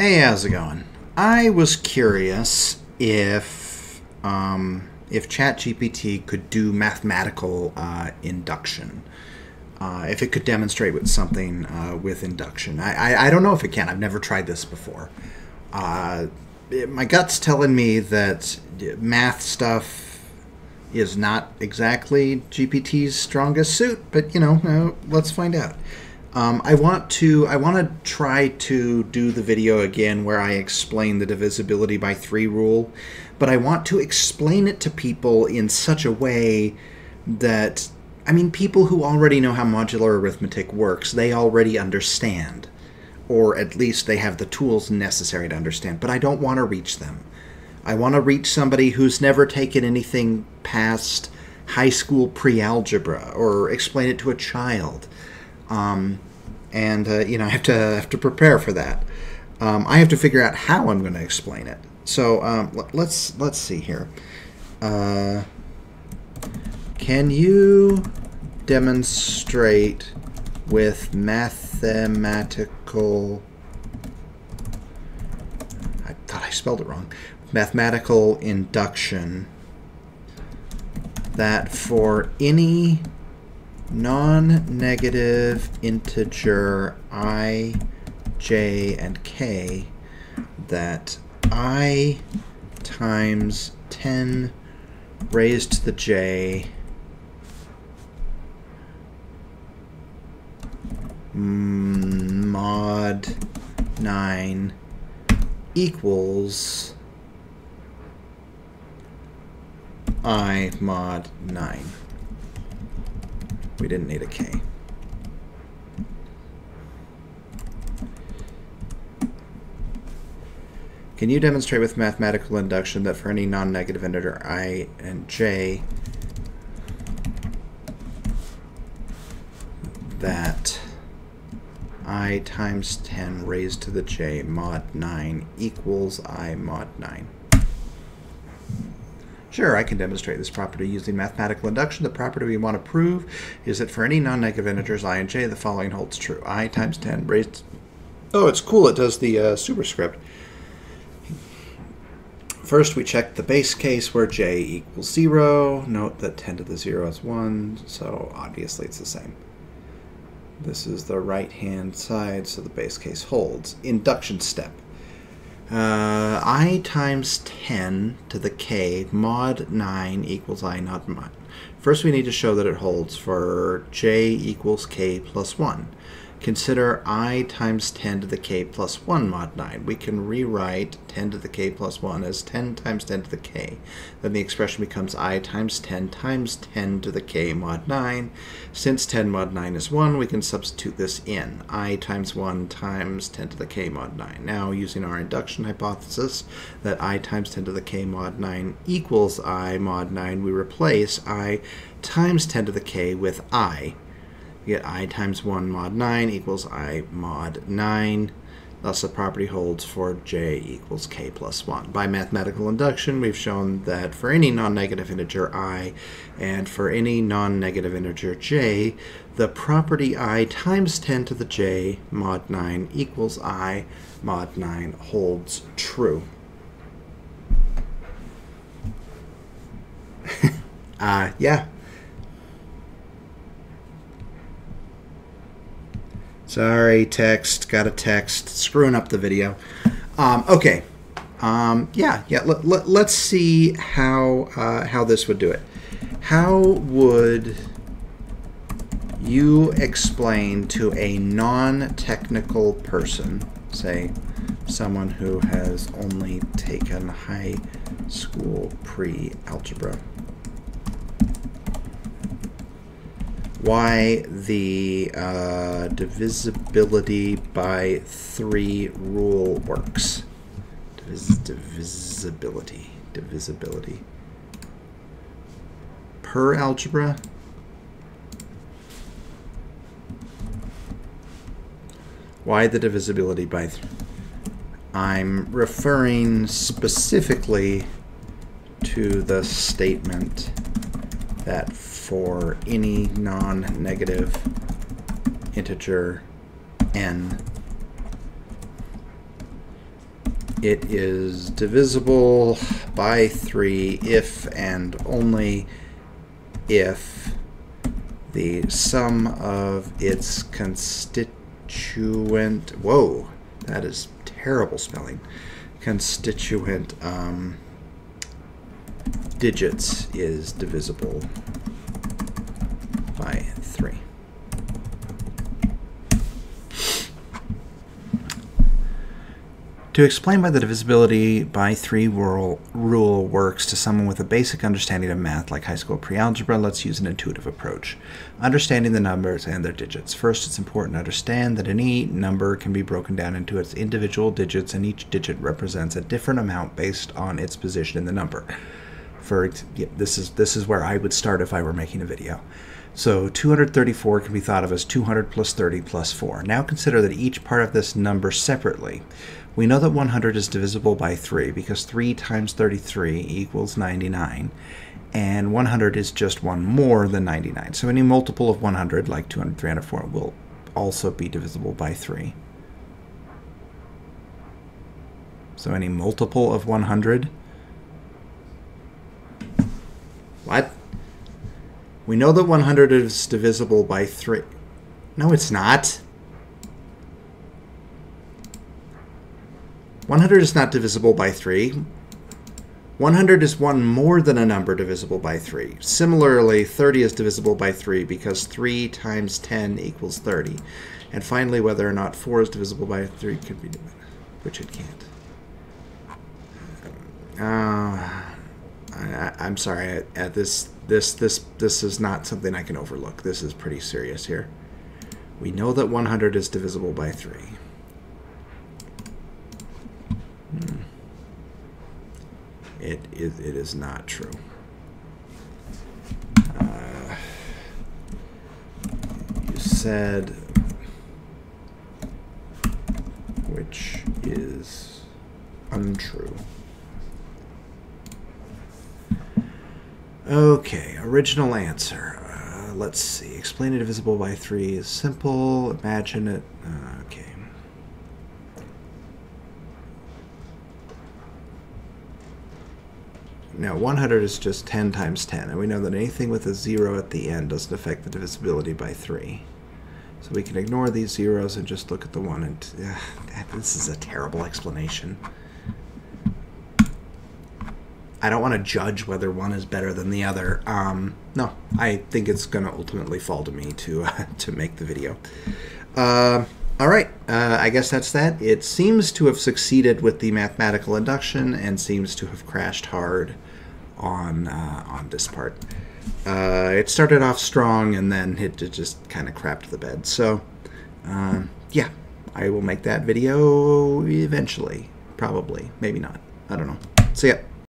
Hey, how's it going? I was curious if ChatGPT could do mathematical induction, if it could demonstrate with something with induction. I don't know if it can. I've never tried this before. My gut's telling me that math stuff is not exactly GPT's strongest suit, but let's find out. I want to try to do the video again where I explain the divisibility by 3 rule, but I want to explain it to people in such a way that, people who already know how modular arithmetic works, they already understand, or at least they have the tools necessary to understand, but I don't want to reach them. I want to reach somebody who's never taken anything past high school pre-algebra or explain it to a child. I have to prepare for that. I have to figure out how I'm going to explain it. So let's see here. Can you demonstrate with mathematical? I thought I spelled it wrong. Mathematical induction that for any non-negative integer I, j, and k, that I times 10 raised to the j mod 9 equals I mod 9. We didn't need a k. Can you demonstrate with mathematical induction that for any non-negative integer I and j that I times 10 raised to the j mod 9 equals I mod 9? Sure, I can demonstrate this property using mathematical induction. The property we want to prove is that for any non-negative integers I and j, the following holds true. I times 10 raised... Oh, it's cool. It does the superscript. First, we check the base case where j equals 0. Note that 10 to the 0 is 1, so obviously it's the same. This is the right-hand side, so the base case holds. Induction step. I times 10 to the k mod 9 equals I not mod. First we need to show that it holds for j equals k plus 1. Consider I times 10 to the k plus 1 mod 9. We can rewrite 10 to the k plus 1 as 10 times 10 to the k. Then the expression becomes I times 10 to the k mod 9. Since 10 mod 9 is 1, we can substitute this in. I times 1 times 10 to the k mod 9. Now, using our induction hypothesis that I times 10 to the k mod 9 equals I mod 9, we replace I times 10 to the k with I. We get I times 1 mod 9 equals I mod 9. Thus the property holds for j equals k plus 1. By mathematical induction, we've shown that for any non-negative integer I and for any non-negative integer j, the property I times 10 to the j mod 9 equals I mod 9 holds true. Yeah. Sorry, text. Got a text. Screwing up the video. Okay. Let's see how this would do it. How would you explain to a non-technical person, say someone who has only taken high school pre-algebra, why the divisibility by 3 rule works? Divisibility. Per algebra? Why the divisibility by 3? I'm referring specifically to the statement that for any non-negative integer n, it is divisible by 3 if and only if the sum of its constituent, whoa, that is terrible spelling, constituent digits is divisible by 3. To explain why the divisibility by 3 rule works to someone with a basic understanding of math like high school pre-algebra, let's use an intuitive approach. Understanding the numbers and their digits. First, it's important to understand that any number can be broken down into its individual digits, and each digit represents a different amount based on its position in the number. This is where I would start if I were making a video. So 234 can be thought of as 200 plus 30 plus 4. Now consider that each part of this number separately. We know that 100 is divisible by 3 because 3 times 33 equals 99, and 100 is just one more than 99. So any multiple of 100, like 200, 304, will also be divisible by 3. So any multiple of 100. What? We know that 100 is divisible by 3. No, it's not. 100 is not divisible by 3. 100 is one more than a number divisible by 3. Similarly, 30 is divisible by 3 because 3 times 10 equals 30. And finally, whether or not 4 is divisible by 3 could be, which it can't. I'm sorry. This is not something I can overlook. This is pretty serious here. We know that 100 is divisible by 3. It is not true. You said, which is untrue. Okay, original answer. Let's see. Explain it divisible by 3 is simple. Imagine it. Okay. Now, 100 is just 10 times 10, and we know that anything with a 0 at the end doesn't affect the divisibility by 3. So we can ignore these zeros and just look at the 1. And this is a terrible explanation. I don't want to judge whether one is better than the other. No, I think it's going to ultimately fall to me to make the video. All right, I guess that's that. It seems to have succeeded with the mathematical induction and seems to have crashed hard on this part. It started off strong and then it just kind of crapped the bed. So, yeah, I will make that video eventually. Probably. Maybe not. I don't know. See ya.